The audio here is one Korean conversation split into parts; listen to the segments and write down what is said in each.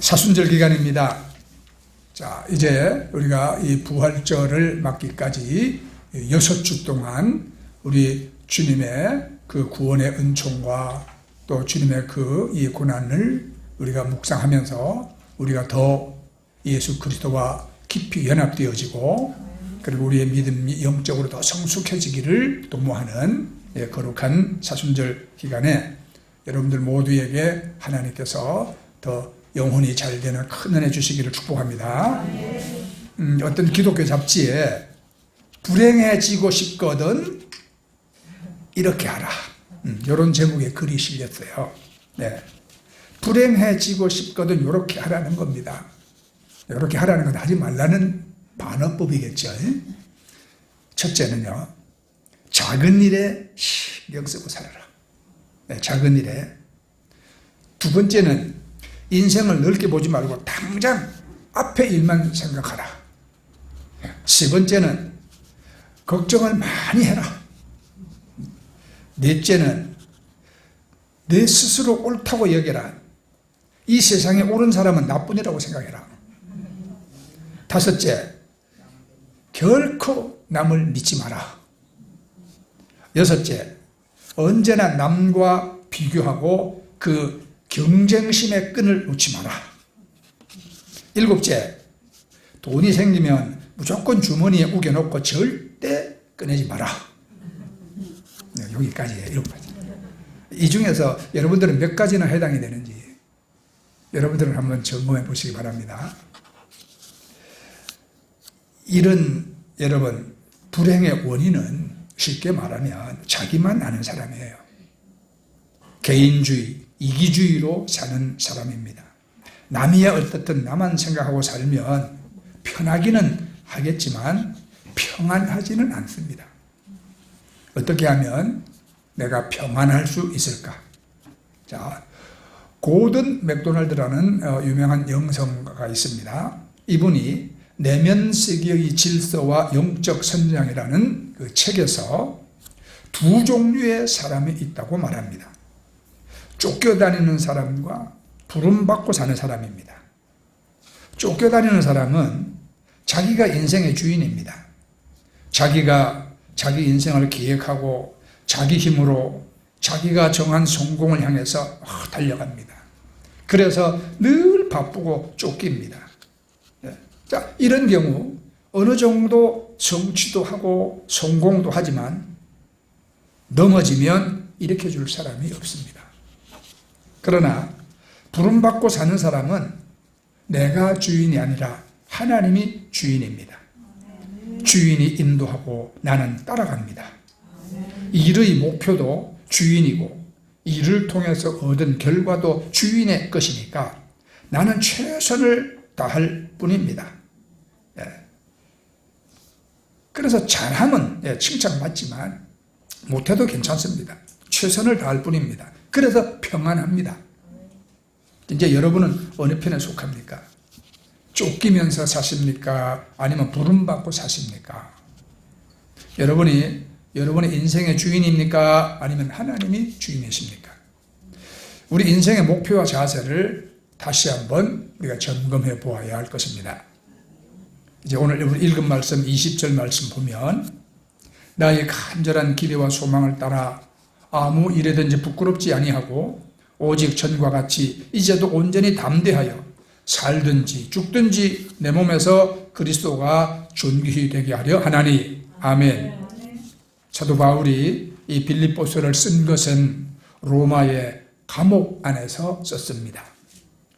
사순절 기간입니다. 자, 이제 우리가 이 부활절을 맞기까지 6주 동안 우리 주님의 그 구원의 은총과 또 주님의 그 이 고난을 우리가 묵상하면서 우리가 더 예수 그리스도와 깊이 연합되어지고 그리고 우리의 믿음이 영적으로 더 성숙해지기를 도모하는 거룩한 사순절 기간에 여러분들 모두에게 하나님께서 더 영혼이 잘 되는 큰 은혜 주시기를 축복합니다. 어떤 기독교 잡지에 불행해지고 싶거든 이렇게 하라, 이런 제목의 글이 실렸어요. 네. 불행해지고 싶거든 이렇게 하라는 겁니다. 이렇게 하라는 건 하지 말라는 반어법이겠죠. 첫째는요, 작은 일에 신경 쓰고 살아라. 네, 작은 일에. 두 번째는 인생을 넓게 보지 말고 당장 앞의 일만 생각하라. 세 번째는 걱정을 많이 해라. 넷째는 내 스스로 옳다고 여겨라. 이 세상에 옳은 사람은 나뿐이라고 생각해라. 다섯째, 결코 남을 믿지 마라. 여섯째, 언제나 남과 비교하고 그 경쟁심의 끈을 놓지 마라. 일곱째, 돈이 생기면 무조건 주머니에 우겨놓고 절대 꺼내지 마라. 네, 여기까지예요. 일곱 가지. 이 중에서 여러분들은 몇 가지나 해당이 되는지 여러분들은 한번 점검해 보시기 바랍니다. 이런 여러분 불행의 원인은 쉽게 말하면 자기만 아는 사람이에요. 개인주의, 이기주의로 사는 사람입니다. 남이야 어떻든 나만 생각하고 살면 편하기는 하겠지만 평안하지는 않습니다. 어떻게 하면 내가 평안할 수 있을까? 자, 고든 맥도날드라는 유명한 영성가가 있습니다. 이분이 내면 세계의 질서와 영적 선장이라는 그 책에서 두 종류의 사람이 있다고 말합니다. 쫓겨다니는 사람과 부름받고 사는 사람입니다. 쫓겨다니는 사람은 자기가 인생의 주인입니다. 자기가 자기 인생을 계획하고 자기 힘으로 자기가 정한 성공을 향해서 달려갑니다. 그래서 늘 바쁘고 쫓깁니다. 자, 이런 경우 어느 정도 성취도 하고 성공도 하지만 넘어지면 일으켜줄 사람이 없습니다. 그러나 부름받고 사는 사람은 내가 주인이 아니라 하나님이 주인입니다. 주인이 인도하고 나는 따라갑니다. 일의 목표도 주인이고 일을 통해서 얻은 결과도 주인의 것이니까 나는 최선을 다할 뿐입니다. 그래서 잘하면 칭찬받지만 못해도 괜찮습니다. 최선을 다할 뿐입니다. 그래서 평안합니다. 이제 여러분은 어느 편에 속합니까? 쫓기면서 사십니까? 아니면 부름받고 사십니까? 여러분이 여러분의 인생의 주인입니까? 아니면 하나님이 주인이십니까? 우리 인생의 목표와 자세를 다시 한번 우리가 점검해 보아야 할 것입니다. 이제 오늘 읽은 말씀 20절 말씀 보면 나의 간절한 기대와 소망을 따라 아무 일에든지 부끄럽지 아니하고 오직 전과 같이 이제도 온전히 담대하여 살든지 죽든지 내 몸에서 그리스도가 존귀히 되게 하려 하나니. 아멘. 사도 바울이 이 빌립보서를 쓴 것은 로마의 감옥 안에서 썼습니다.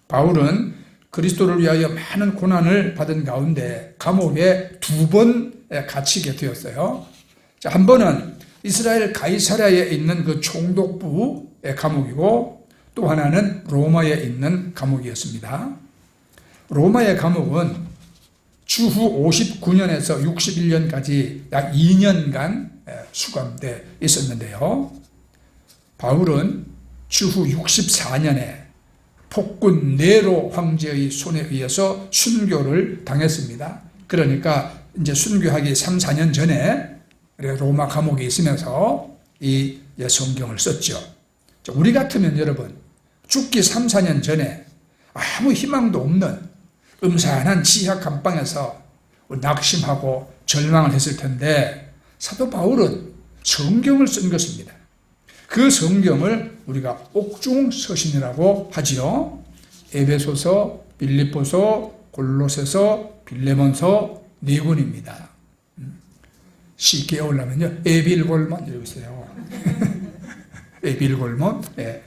바울은 그리스도를 위하여 많은 고난을 받은 가운데 감옥에 2번 갇히게 되었어요. 자, 한 번은 이스라엘 가이사랴에 있는 그 총독부의 감옥이고 또 하나는 로마에 있는 감옥이었습니다. 로마의 감옥은 주후 59년에서 61년까지 약 2년간 수감되어 있었는데요. 바울은 주후 64년에 폭군 네로 황제의 손에 의해서 순교를 당했습니다. 그러니까 이제 순교하기 3, 4년 전에 로마 감옥에 있으면서 이 성경을 썼죠. 우리 같으면 여러분 죽기 3, 4년 전에 아무 희망도 없는 음산한 지하 감방에서 낙심하고 절망을 했을 텐데 사도 바울은 성경을 쓴 것입니다. 그 성경을 우리가 옥중서신이라고 하지요. 에베소서, 빌립보서, 골로새서, 빌레몬서 4권입니다. 쉽게 외우려면요, 에빌골몬 읽으세요. 에빌골몬. 네.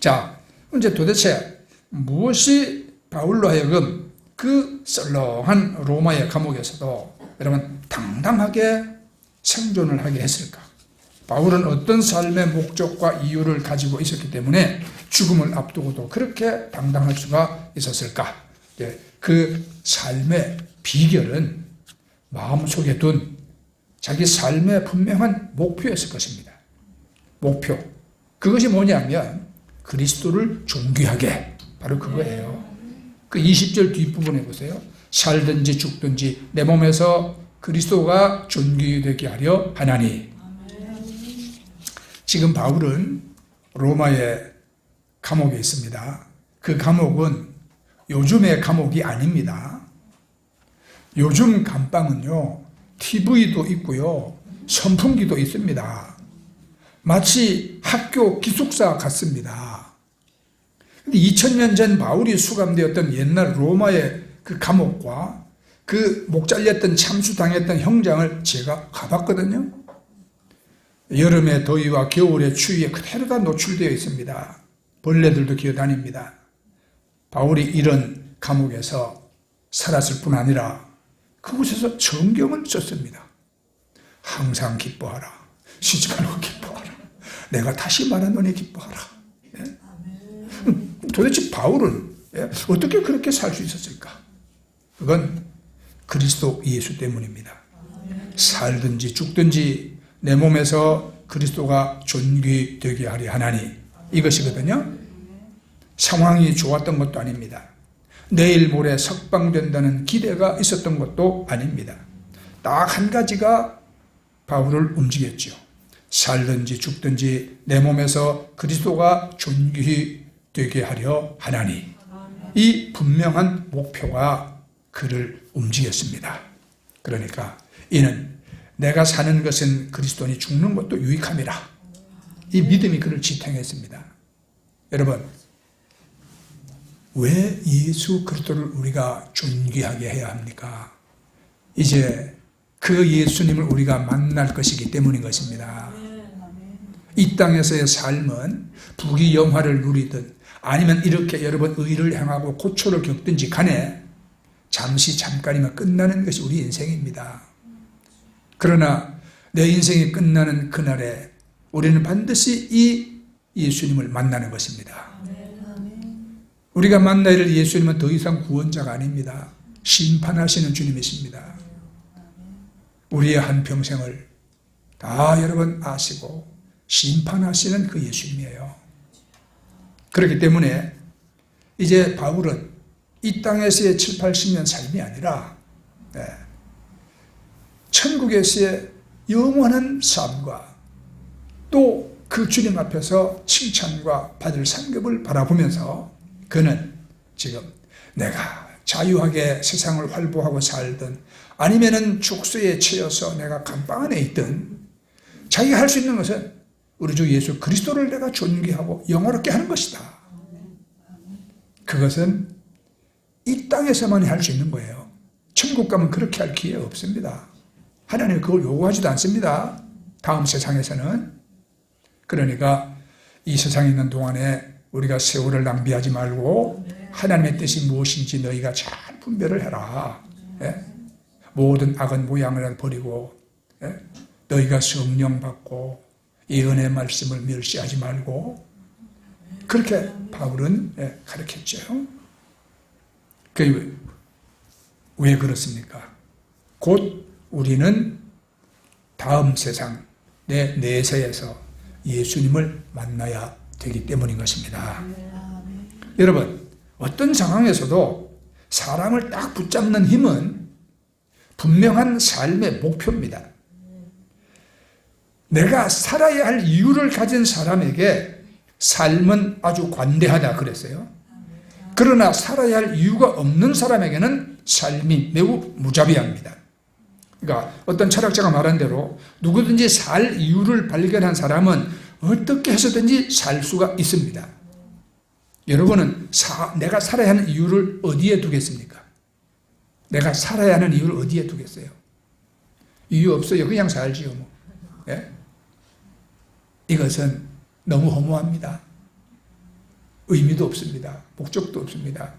자, 이제 도대체 무엇이 바울로 하여금 그 썰렁한 로마의 감옥에서도 여러분 당당하게 생존을 하게 했을까? 바울은 어떤 삶의 목적과 이유를 가지고 있었기 때문에 죽음을 앞두고도 그렇게 당당할 수가 있었을까? 그 삶의 비결은 마음속에 둔 자기 삶의 분명한 목표였을 것입니다. 목표. 그것이 뭐냐면 그리스도를 존귀하게. 바로 그거예요. 그 20절 뒷부분에 보세요. 살든지 죽든지 내 몸에서 그리스도가 존귀되게 하려 하나니. 지금 바울은 로마의 감옥에 있습니다. 그 감옥은 요즘의 감옥이 아닙니다. 요즘 감방은요, TV도 있고요, 선풍기도 있습니다. 마치 학교 기숙사 같습니다. 2000년 전 바울이 수감되었던 옛날 로마의 그 감옥과 그 목 잘렸던 참수당했던 형장을 제가 가봤거든요. 여름의 더위와 겨울의 추위에 그대로 다 노출되어 있습니다. 벌레들도 기어다닙니다. 바울이 이런 감옥에서 살았을 뿐 아니라 그곳에서 성경을 썼습니다. 항상 기뻐하라. 쉬지 말고 기뻐하라. 내가 다시 말하노니 기뻐하라. 예? 도대체 바울은 어떻게 그렇게 살 수 있었을까? 그건 그리스도 예수 때문입니다. 살든지 죽든지 내 몸에서 그리스도가 존귀되게 하려 하나니, 이것이거든요. 상황이 좋았던 것도 아닙니다. 내일 모레 석방된다는 기대가 있었던 것도 아닙니다. 딱 한 가지가 바울을 움직였죠. 살든지 죽든지 내 몸에서 그리스도가 존귀되게 하려 하나니. 이 분명한 목표가 그를 움직였습니다. 그러니까 이는 내가 사는 것은 그리스도니 죽는 것도 유익함이라. 이 믿음이 그를 지탱했습니다. 여러분, 왜 예수 그리스도를 우리가 존귀하게 해야 합니까? 이제 그 예수님을 우리가 만날 것이기 때문인 것입니다. 이 땅에서의 삶은 부귀영화를 누리든 아니면 이렇게 여러분 의를 행하고 고초를 겪든지 간에 잠시 잠깐이면 끝나는 것이 우리 인생입니다. 그러나 내 인생이 끝나는 그날에 우리는 반드시 이 예수님을 만나는 것입니다. 우리가 만나야 될 예수님은 더 이상 구원자가 아닙니다. 심판하시는 주님이십니다. 우리의 한평생을 다 여러분 아시고 심판하시는 그 예수님이에요. 그렇기 때문에 이제 바울은 이 땅에서의 7, 80년 삶이 아니라 천국에서의 영원한 삶과 또 그 주님 앞에서 칭찬과 받을 상급을 바라보면서 그는 지금 내가 자유하게 세상을 활보하고 살든 아니면은 죽수에 채여서 내가 감방 안에 있든 자기가 할 수 있는 것은 우리 주 예수 그리스도를 내가 존귀하고 영화롭게 하는 것이다. 그것은 이 땅에서만 할 수 있는 거예요. 천국 가면 그렇게 할 기회가 없습니다. 하나님은 그걸 요구하지도 않습니다. 다음 세상에서는. 그러니까 이 세상에 있는 동안에 우리가 세월을 낭비하지 말고 하나님의 뜻이 무엇인지 너희가 잘 분별을 해라. 모든 악은 모양을 버리고 너희가 성령 받고 예언의 말씀을 멸시하지 말고, 그렇게 바울은 가르쳤죠. 왜 그렇습니까? 곧 우리는 다음 세상 내 내세에서 예수님을 만나야 되기 때문인 것입니다. 여러분, 어떤 상황에서도 사람을 딱 붙잡는 힘은 분명한 삶의 목표입니다. 내가 살아야 할 이유를 가진 사람에게 삶은 아주 관대하다 그랬어요. 그러나 살아야 할 이유가 없는 사람에게는 삶이 매우 무자비합니다. 그러니까 어떤 철학자가 말한 대로 누구든지 살 이유를 발견한 사람은 어떻게 해서든지 살 수가 있습니다. 여러분은 내가 살아야 하는 이유를 어디에 두겠습니까? 내가 살아야 하는 이유를 어디에 두겠어요? 이유 없어요. 그냥 살지요. 뭐. 예? 이것은 너무 허무합니다. 의미도 없습니다. 목적도 없습니다.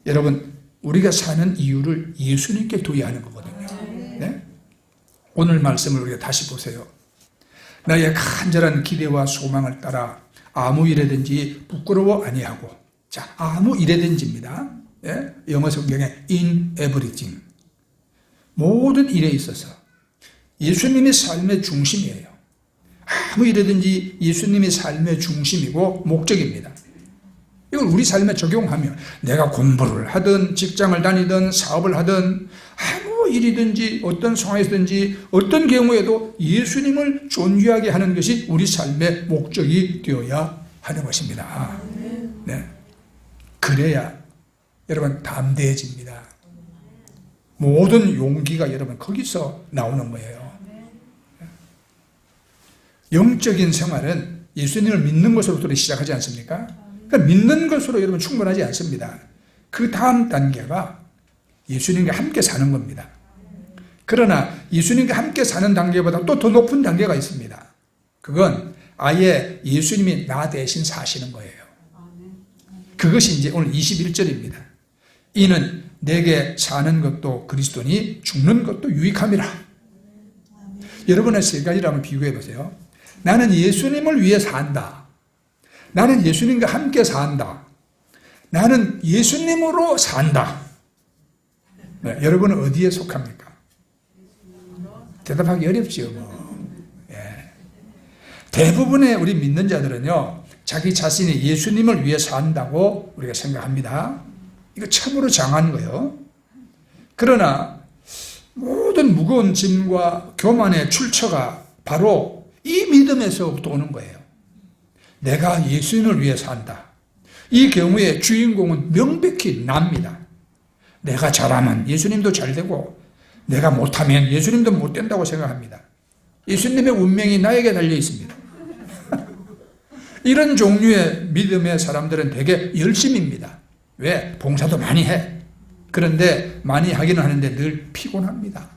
여러분, 우리가 사는 이유를 예수님께 둬야 하는 거거든요. 네? 오늘 말씀을 우리가 다시 보세요. 나의 간절한 기대와 소망을 따라 아무 일에든지 부끄러워 아니하고, 자, 아무 일에든지입니다. 예? 영어 성경에 in everything, 모든 일에 있어서 예수님이 삶의 중심이에요. 아무 일에든지 예수님이 삶의 중심이고 목적입니다. 이걸 우리 삶에 적용하면 내가 공부를 하든 직장을 다니든 사업을 하든 아무 일이든지 어떤 상황에서든지 어떤 경우에도 예수님을 존귀하게 하는 것이 우리 삶의 목적이 되어야 하는 것입니다. 네. 그래야 여러분 담대해집니다. 모든 용기가 여러분 거기서 나오는 거예요. 영적인 생활은 예수님을 믿는 것으로부터 시작하지 않습니까? 그러니까 믿는 것으로 여러분 충분하지 않습니다. 그 다음 단계가 예수님과 함께 사는 겁니다. 그러나 예수님과 함께 사는 단계보다 또 더 높은 단계가 있습니다. 그건 아예 예수님이 나 대신 사시는 거예요. 그것이 이제 오늘 21절입니다. 이는 내게 사는 것도 그리스도니 죽는 것도 유익함이라. 여러분의 세 가지를 한번 비교해 보세요. 나는 예수님을 위해 산다. 나는 예수님과 함께 산다. 나는 예수님으로 산다. 네, 여러분은 어디에 속합니까? 대답하기 어렵지요. 예. 대부분의 우리 믿는 자들은요, 자기 자신이 예수님을 위해 산다고 우리가 생각합니다. 이거 참으로 장한 거예요. 그러나 모든 무거운 짐과 교만의 출처가 바로 이 믿음에서부터 오는 거예요. 내가 예수님을 위해 산다. 이 경우에 주인공은 명백히 납니다. 내가 잘하면 예수님도 잘 되고 내가 못하면 예수님도 못 된다고 생각합니다. 예수님의 운명이 나에게 달려 있습니다. 이런 종류의 믿음의 사람들은 되게 열심입니다. 왜? 봉사도 많이 해. 그런데 많이 하기는 하는데 늘 피곤합니다.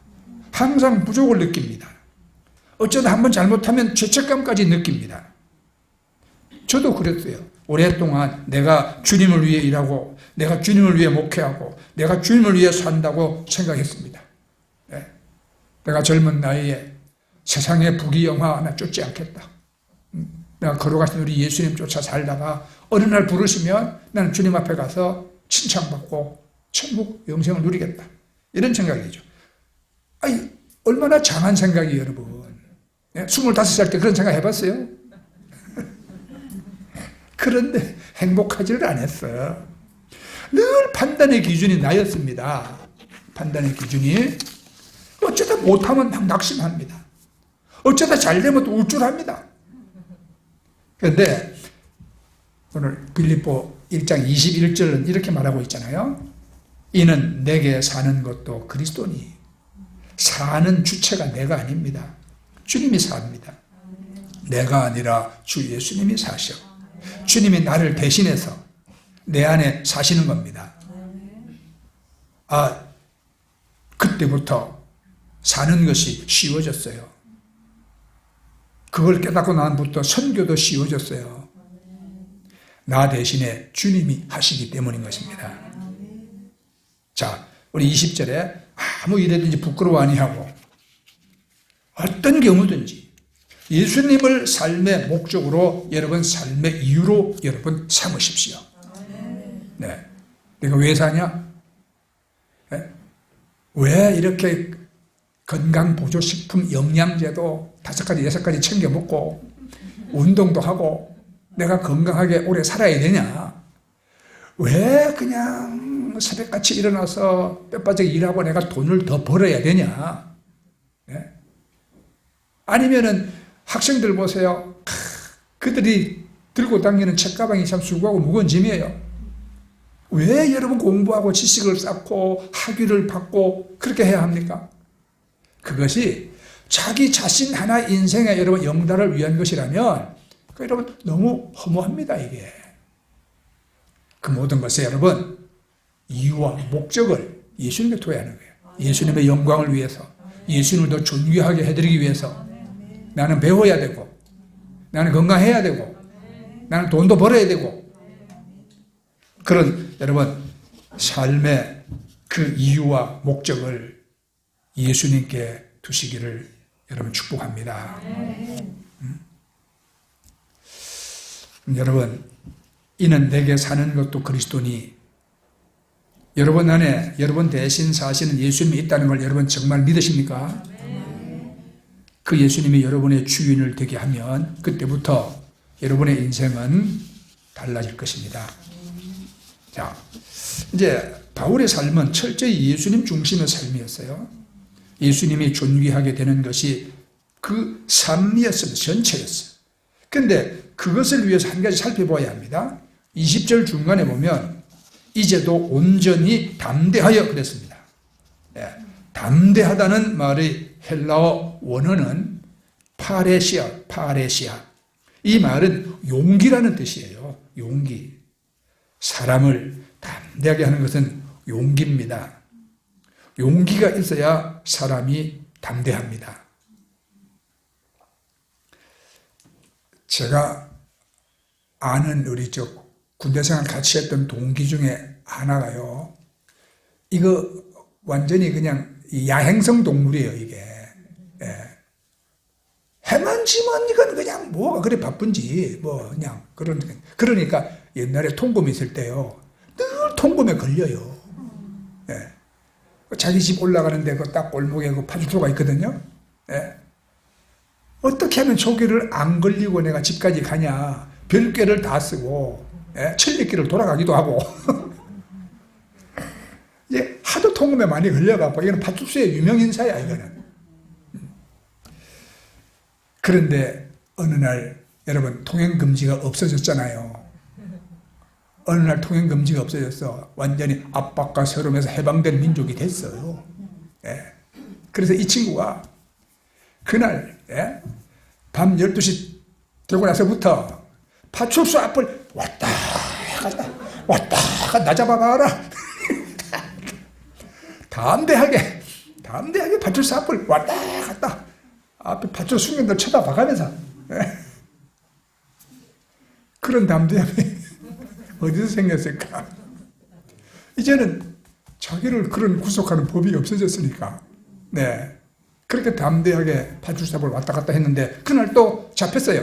항상 부족을 느낍니다. 어쩌다 한번 잘못하면 죄책감까지 느낍니다. 저도 그랬어요. 오랫동안 내가 주님을 위해 일하고 내가 주님을 위해 목회하고 내가 주님을 위해 산다고 생각했습니다. 네. 내가 젊은 나이에 세상의 부귀영화 하나 쫓지 않겠다. 내가 걸어가신 우리 예수님 쫓아 살다가 어느 날 부르시면 나는 주님 앞에 가서 칭찬받고 천국 영생을 누리겠다. 이런 생각이죠. 아니, 얼마나 장한 생각이에요, 여러분. 25살 때 그런 생각 해봤어요? 그런데 행복하지를 않았어요. 늘 판단의 기준이 나였습니다. 판단의 기준이. 어쩌다 못하면 막 낙심합니다. 어쩌다 잘되면 또 우쭐합니다. 그런데 오늘 빌립보 1장 21절은 이렇게 말하고 있잖아요. 이는 내게 사는 것도 그리스도니. 사는 주체가 내가 아닙니다. 주님이 삽니다. 내가 아니라 주 예수님이 사셔. 주님이 나를 대신해서 내 안에 사시는 겁니다. 아, 그때부터 사는 것이 쉬워졌어요. 그걸 깨닫고 나부터 선교도 쉬워졌어요. 나 대신에 주님이 하시기 때문인 것입니다. 자, 우리 20절에 아무 일에든지 부끄러워 아니하고 어떤 경우든지 예수님을 삶의 목적으로 여러분 삶의 이유로 여러분 삼으십시오. 네. 내가 왜 사냐? 네? 왜 이렇게 건강보조식품 영양제도 5가지, 6가지 챙겨 먹고 운동도 하고 내가 건강하게 오래 살아야 되냐? 왜 그냥 새벽같이 일어나서 뼈빠지게 일하고 내가 돈을 더 벌어야 되냐? 아니면은 학생들 보세요. 그들이 들고 다니는 책가방이 참 수고하고 무거운 짐이에요. 왜 여러분 공부하고 지식을 쌓고 학위를 받고 그렇게 해야 합니까? 그것이 자기 자신 하나 인생의 여러분 영달을 위한 것이라면 여러분 너무 허무합니다. 이게 그 모든 것에 여러분 이유와 목적을 예수님께 둬야 하는 거예요. 예수님의 영광을 위해서, 예수님을 더 존귀하게 해드리기 위해서 나는 배워야 되고, 나는 건강해야 되고, 나는 돈도 벌어야 되고, 그런 여러분 삶의 그 이유와 목적을 예수님께 두시기를 여러분 축복합니다. 여러분, 이는 내게 사는 것도 그리스도니, 여러분 안에 여러분 대신 사시는 예수님이 있다는 걸 여러분 정말 믿으십니까? 그 예수님이 여러분의 주인을 되게 하면 그때부터 여러분의 인생은 달라질 것입니다. 자, 이제 바울의 삶은 철저히 예수님 중심의 삶이었어요. 예수님이 존귀하게 되는 것이 그 삶이었습니다. 전체였어요. 그런데 그것을 위해서 한 가지 살펴봐야 합니다. 20절 중간에 보면 이제도 온전히 담대하여 그랬습니다. 예, 담대하다는 말의 헬라어 원어는 파레시아. 이 말은 용기라는 뜻이에요. 용기. 사람을 담대하게 하는 것은 용기입니다. 용기가 있어야 사람이 담대합니다. 제가 아는 우리 군대생활 같이 했던 동기 중에 하나가요. 이거 완전히 그냥 야행성 동물이에요, 이게. 예. 해만 지면 이건 그냥 뭐가 그래 바쁜지, 그냥 그러니까 옛날에 통금 있을 때요. 늘 통금에 걸려요. 예. 자기 집 올라가는데 그 딱 골목에 그 파주소가 있거든요. 예. 어떻게 하면 조기를 안 걸리고 내가 집까지 가냐. 별꾀를 다 쓰고, 예? 천리길을 돌아가기도 하고. 이제 하도 통금에 많이 걸려갖고, 이거는 파출소의 유명인사야, 이거는. 그런데 어느 날, 여러분, 통행금지가 없어졌잖아요. 어느 날 통행금지가 없어졌어. 완전히 압박과 서름에서 해방된 민족이 됐어요. 예. 그래서 이 친구가 그날, 예? 밤 12시 되고 나서부터 파출소 앞을 왔다 갔다 나 잡아봐라. 담대하게 파출소 앞을 왔다 갔다 앞에 파출소 승객들 쳐다봐가면서, 예? 그런 담대함이 어디서 생겼을까? 이제는 자기를 그런 구속하는 법이 없어졌으니까, 네. 그렇게 담대하게 파출소 앞을 왔다 갔다 했는데, 그날 또 잡혔어요.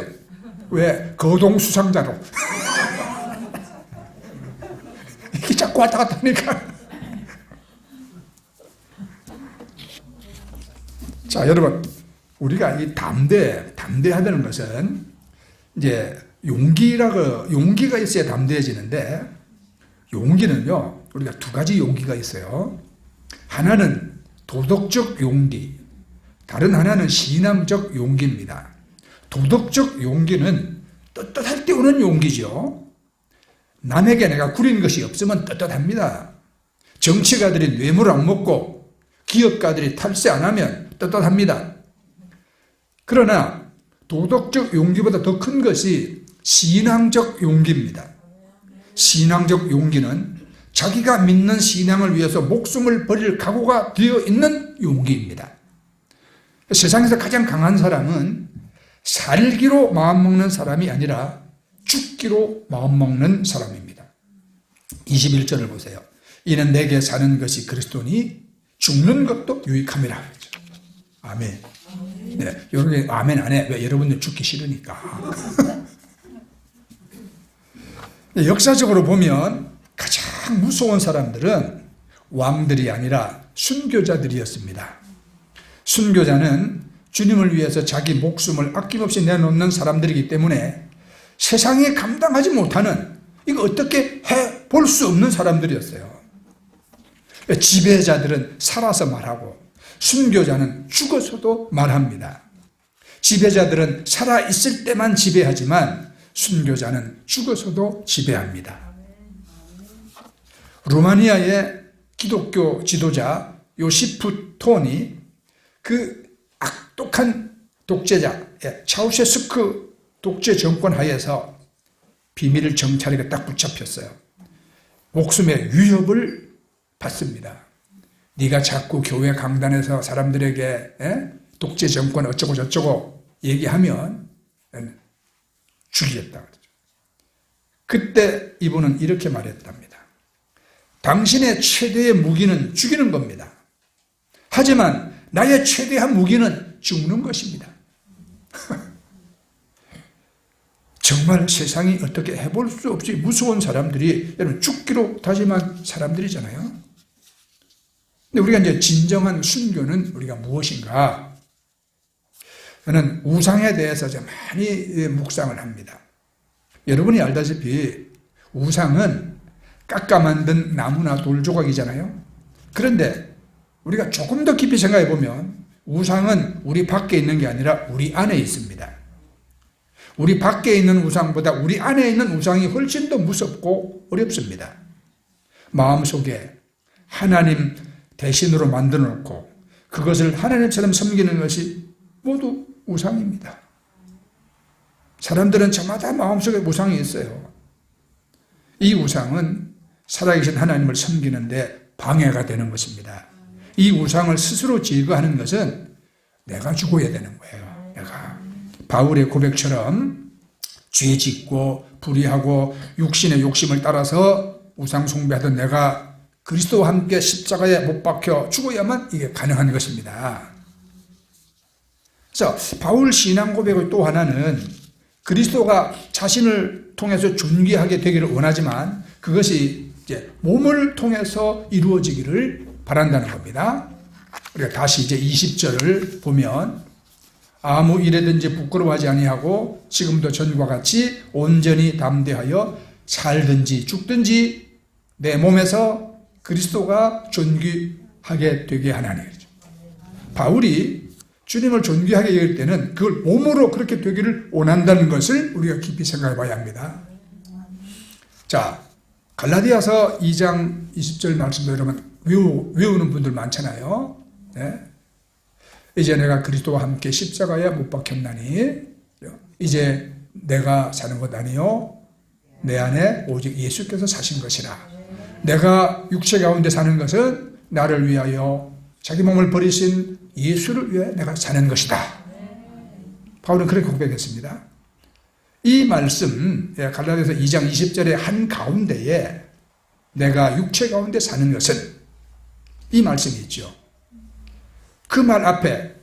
왜? 거동수상자로. 이게 자꾸 왔다 갔다 하니까. 자, 여러분, 우리가 이 담대하다는 것은 이제 용기가 있어야 담대해지는데, 용기는요, 우리가 두 가지 용기가 있어요. 하나는 도덕적 용기, 다른 하나는 신앙적 용기입니다. 도덕적 용기는 떳떳할 때 오는 용기죠. 남에게 내가 구린 것이 없으면 떳떳합니다. 정치가들이 뇌물 안 먹고 기업가들이 탈세 안 하면 떳떳합니다. 그러나 도덕적 용기보다 더 큰 것이 신앙적 용기입니다. 신앙적 용기는 자기가 믿는 신앙을 위해서 목숨을 버릴 각오가 되어 있는 용기입니다. 세상에서 가장 강한 사람은 살기로 마음먹는 사람이 아니라 죽기로 마음먹는 사람입니다. 21절을 보세요. 이는 내게 사는 것이 그리스도니 죽는 것도 유익함이라. 아멘. 네, 여러분 아멘 안 해. 왜? 여러분들 죽기 싫으니까. 역사적으로 보면 가장 무서운 사람들은 왕들이 아니라 순교자들이었습니다. 순교자는 주님을 위해서 자기 목숨을 아낌없이 내놓는 사람들이기 때문에 세상에 감당하지 못하는, 이거 어떻게 해볼 수 없는 사람들이었어요. 지배자들은 살아서 말하고 순교자는 죽어서도 말합니다. 지배자들은 살아있을 때만 지배하지만 순교자는 죽어서도 지배합니다. 루마니아의 기독교 지도자 요시프 톤이 그 악독한 독재자 차우셰스크 독재 정권 하에서 비밀 정찰에게 딱 붙잡혔어요. 목숨의 위협을 받습니다. 네가 자꾸 교회 강단에서 사람들에게 독재 정권 어쩌고 저쩌고 얘기하면 죽이겠다. 그때 이분은 이렇게 말했답니다. 당신의 최대의 무기는 죽이는 겁니다. 하지만 나의 최대한 무기는 죽는 것입니다. 정말 세상이 어떻게 해볼 수 없이 무서운 사람들이 여러분 죽기로 다짐한 사람들이잖아요. 근데 우리가 이제 진정한 순교는 우리가 무엇인가? 저는 우상에 대해서 좀 많이 묵상을 합니다. 여러분이 알다시피 우상은 깎아 만든 나무나 돌 조각이잖아요. 그런데 우리가 조금 더 깊이 생각해 보면 우상은 우리 밖에 있는 게 아니라 우리 안에 있습니다. 우리 밖에 있는 우상보다 우리 안에 있는 우상이 훨씬 더 무섭고 어렵습니다. 마음속에 하나님 대신으로 만들어 놓고 그것을 하나님처럼 섬기는 것이 모두 우상입니다. 사람들은 저마다 마음속에 우상이 있어요. 이 우상은 살아계신 하나님을 섬기는데 방해가 되는 것입니다. 이 우상을 스스로 제거하는 것은 내가 죽어야 되는 거예요. 내가 바울의 고백처럼 죄 짓고 불의하고 육신의 욕심을 따라서 우상 숭배하던 내가 그리스도와 함께 십자가에 못 박혀 죽어야만 이게 가능한 것입니다. 그래서 바울 신앙 고백의 또 하나는 그리스도가 자신을 통해서 존귀하게 되기를 원하지만 그것이 이제 몸을 통해서 이루어지기를 바란다는 겁니다. 우리가 다시 이제 20절을 보면 아무 일에든지 부끄러워하지 아니하고 지금도 전과 같이 온전히 담대하여 살든지 죽든지 내 몸에서 그리스도가 존귀하게 되게 하나니. 바울이 주님을 존귀하게 여길 때는 그걸 몸으로 그렇게 되기를 원한다는 것을 우리가 깊이 생각해 봐야 합니다. 자, 갈라디아서 2장 20절 말씀도 여러분 외우는 분들 많잖아요. 네? 이제 내가 그리스도와 함께 십자가에 못 박혔나니 이제 내가 사는 것 아니요 내 안에 오직 예수께서 사신 것이라. 내가 육체 가운데 사는 것은 나를 위하여 자기 몸을 버리신 예수를 위해 내가 사는 것이다. 바울은 그렇게 고백했습니다. 이 말씀 갈라디아서 2장 20절의 한가운데에 내가 육체 가운데 사는 것은 이 말씀이 있죠. 그 말 앞에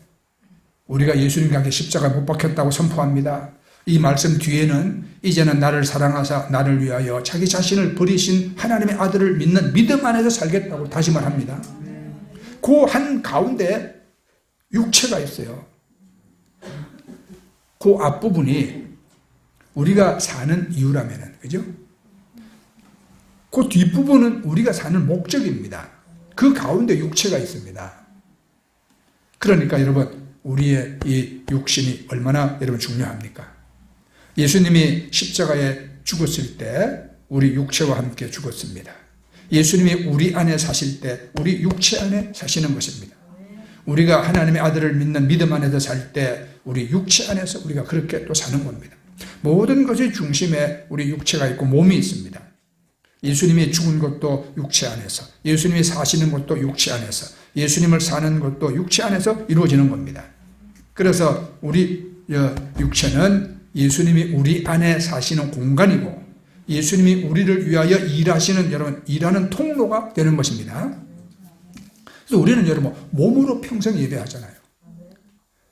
우리가 예수님과 함께 십자가에 못 박혔다고 선포합니다. 이 말씀 뒤에는 이제는 나를 사랑하사 나를 위하여 자기 자신을 버리신 하나님의 아들을 믿는 믿음 안에서 살겠다고 다짐을 합니다. 그 한가운데 육체가 있어요. 그 앞부분이 우리가 사는 이유라면은, 그죠? 그 뒷부분은 우리가 사는 목적입니다. 그 가운데 육체가 있습니다. 그러니까 여러분, 우리의 이 육신이 얼마나 여러분 중요합니까? 예수님이 십자가에 죽었을 때 우리 육체와 함께 죽었습니다. 예수님이 우리 안에 사실 때 우리 육체 안에 사시는 것입니다. 우리가 하나님의 아들을 믿는 믿음 안에서 살 때 우리 육체 안에서 우리가 그렇게 또 사는 겁니다. 모든 것의 중심에 우리 육체가 있고 몸이 있습니다. 예수님이 죽은 것도 육체 안에서, 예수님이 사시는 것도 육체 안에서, 예수님을 사는 것도 육체 안에서 이루어지는 겁니다. 그래서 우리 육체는 예수님이 우리 안에 사시는 공간이고 예수님이 우리를 위하여 일하시는 여러분 일하는 통로가 되는 것입니다. 그래서 우리는 여러분 몸으로 평생 예배하잖아요.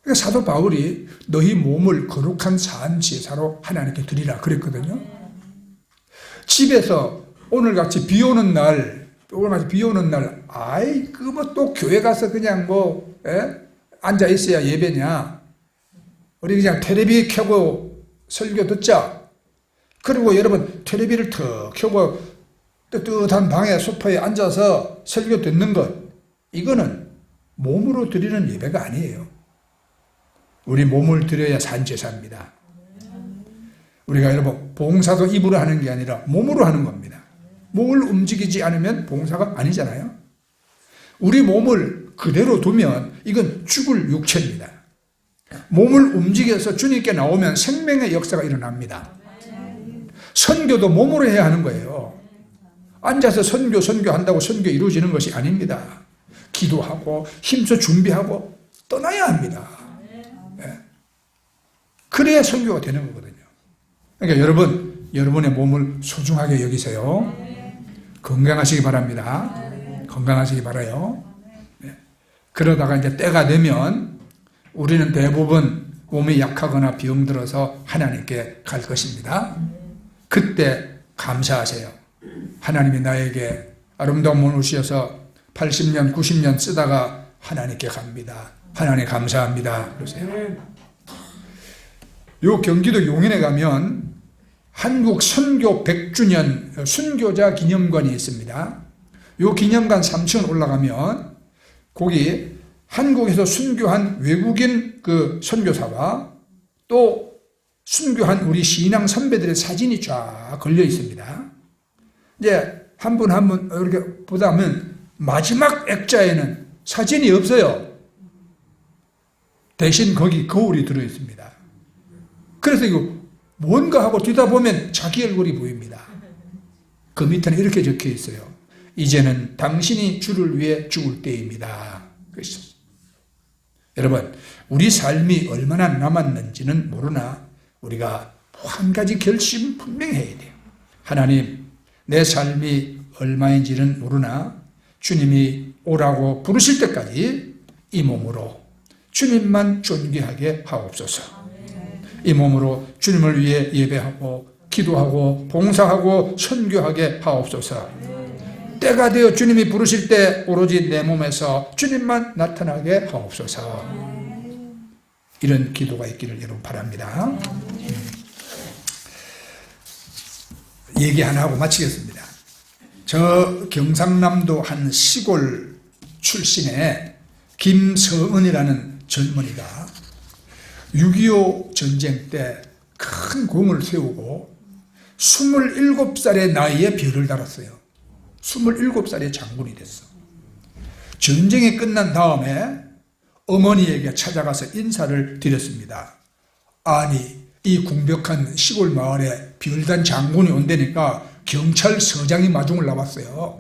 그러니까 사도 바울이 너희 몸을 거룩한 산 제사로 하나님께 드리라 그랬거든요. 집에서 오늘같이 비 오는 날, 아이 그 뭐 또 교회 가서 그냥 앉아 있어야 예배냐? 우리 그냥 텔레비 켜고 설교 듣자. 그리고 여러분 텔레비를 턱 켜고 뜨뜻한 방에 소파에 앉아서 설교 듣는 것, 이거는 몸으로 드리는 예배가 아니에요. 우리 몸을 드려야 산제사입니다. 우리가 여러분 봉사도 입으로 하는 게 아니라 몸으로 하는 겁니다. 몸을 움직이지 않으면 봉사가 아니잖아요. 우리 몸을 그대로 두면 이건 죽을 육체입니다. 몸을 움직여서 주님께 나오면 생명의 역사가 일어납니다. 선교도 몸으로 해야 하는 거예요. 앉아서 선교한다고 선교 이루어지는 것이 아닙니다. 기도하고 힘써 준비하고 떠나야 합니다. 네. 그래야 선교가 되는 거거든요. 그러니까 여러분의 몸을 소중하게 여기세요. 건강하시기 바랍니다. 건강하시기 바라요. 네. 그러다가 이제 때가 되면 우리는 대부분 몸이 약하거나 병들어서 하나님께 갈 것입니다. 그때 감사하세요. 하나님이 나에게 아름다운 몸을 주셔서 80년, 90년 쓰다가 하나님께 갑니다. 하나님 감사합니다. 그러세요. 요 경기도 용인에 가면 한국 선교 100주년 순교자 기념관이 있습니다. 요 기념관 3층 올라가면 거기 한국에서 순교한 외국인 그 선교사와 또 순교한 우리 신앙 선배들의 사진이 쫙 걸려 있습니다. 이제 한 분 한 분 이렇게 보다 보면 마지막 액자에는 사진이 없어요. 대신 거기 거울이 들어 있습니다. 그래서 이거 뭔가 하고 뒤다 보면 자기 얼굴이 보입니다. 그 밑에는 이렇게 적혀 있어요. 이제는 당신이 주를 위해 죽을 때입니다. 그렇죠. 여러분, 우리 삶이 얼마나 남았는지는 모르나 우리가 한 가지 결심 분명히 해야 돼요. 하나님, 내 삶이 얼마인지는 모르나 주님이 오라고 부르실 때까지 이 몸으로 주님만 존귀하게 하옵소서. 이 몸으로 주님을 위해 예배하고 기도하고 봉사하고 선교하게 하옵소서. 때가 되어 주님이 부르실 때 오로지 내 몸에서 주님만 나타나게 하옵소서. 이런 기도가 있기를 여러분 바랍니다. 얘기 하나 하고 마치겠습니다. 저 경상남도 한 시골 출신의 김서은이라는 젊은이가 6.25 전쟁 때 큰 공을 세우고 27살의 나이에 별을 달았어요. 27살의 장군이 됐어. 전쟁이 끝난 다음에 어머니에게 찾아가서 인사를 드렸습니다. 아니, 이 궁벽한 시골 마을에 별단 장군이 온다니까 경찰서장이 마중을 나왔어요.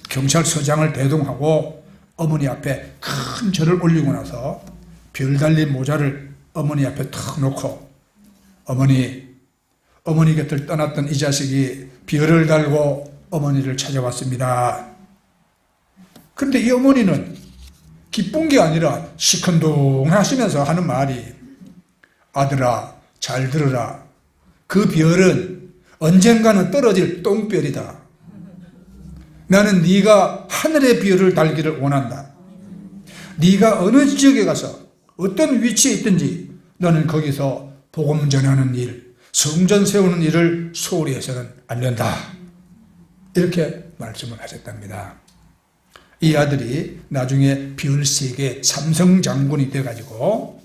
경찰서장을 대동하고 어머니 앞에 큰 절을 올리고 나서 별 달린 모자를 어머니 앞에 탁 놓고 어머니 곁을 떠났던 이 자식이 별을 달고 어머니를 찾아왔습니다. 그런데 이 어머니는 기쁜 게 아니라 시큰둥하시면서 하는 말이 아들아 잘 들으라. 그 별은 언젠가는 떨어질 똥별이다. 나는 네가 하늘의 별을 달기를 원한다. 네가 어느 지역에 가서 어떤 위치에 있든지 너는 거기서 복음 전하는 일, 성전 세우는 일을 소홀히 해서는 안 된다. 이렇게 말씀을 하셨답니다. 이 아들이 나중에 별세계 삼성장군이 돼가지고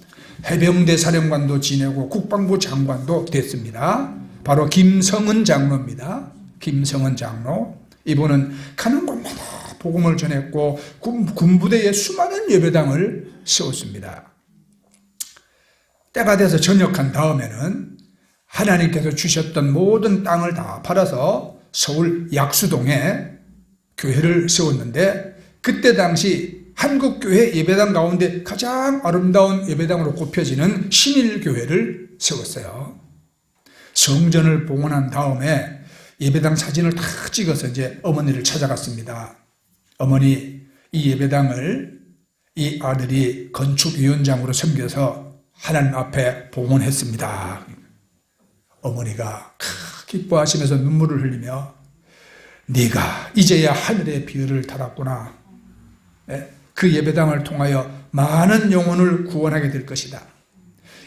해병대 사령관도 지내고 국방부 장관도 됐습니다. 바로 김성은 장로입니다. 김성은 장로. 이분은 가는 곳마다 복음을 전했고 군부대에 수많은 예배당을 세웠습니다. 때가 돼서 전역한 다음에는 하나님께서 주셨던 모든 땅을 다 팔아서 서울 약수동에 교회를 세웠는데 그때 당시 한국교회 예배당 가운데 가장 아름다운 예배당으로 꼽혀지는 신일교회를 세웠어요. 성전을 봉헌한 다음에 예배당 사진을 다 찍어서 이제 어머니를 찾아갔습니다. 어머니, 이 예배당을 이 아들이 건축위원장으로 섬겨서 하나님 앞에 봉헌했습니다. 어머니가 기뻐하시면서 눈물을 흘리며 네가 이제야 하늘의 별을 달았구나. 그 예배당을 통하여 많은 영혼을 구원하게 될 것이다.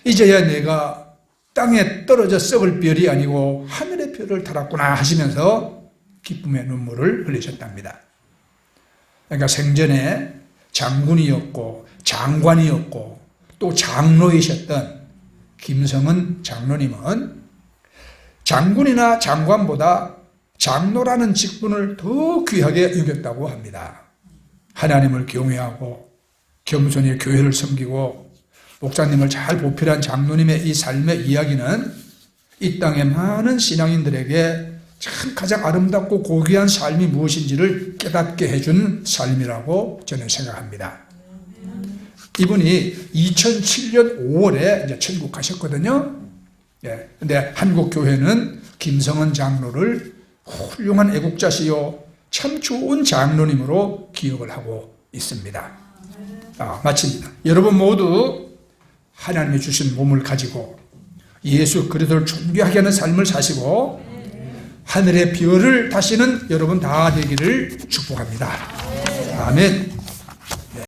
이제야 내가 땅에 떨어져 썩을 별이 아니고 하늘의 별을 달았구나 하시면서 기쁨의 눈물을 흘리셨답니다. 그러니까 생전에 장군이었고 장관이었고 또 장로이셨던 김성은 장로님은 장군이나 장관보다 장로라는 직분을 더 귀하게 여겼다고 합니다. 하나님을 경외하고 겸손히 교회를 섬기고 목사님을 잘 보필한 장로님의 이 삶의 이야기는 이 땅의 많은 신앙인들에게 참 가장 아름답고 고귀한 삶이 무엇인지를 깨닫게 해준 삶이라고 저는 생각합니다. 이분이 2007년 5월에 이제 천국 가셨거든요. 예. 근데 한국 교회는 김성은 장로를 훌륭한 애국자시요 참 좋은 장로님으로 기억을 하고 있습니다. 마칩니다. 여러분 모두 하나님이 주신 몸을 가지고 예수 그리스도를 존귀하게 하는 삶을 사시고 하늘의 별을 다시는 여러분 다 되기를 축복합니다. 아멘.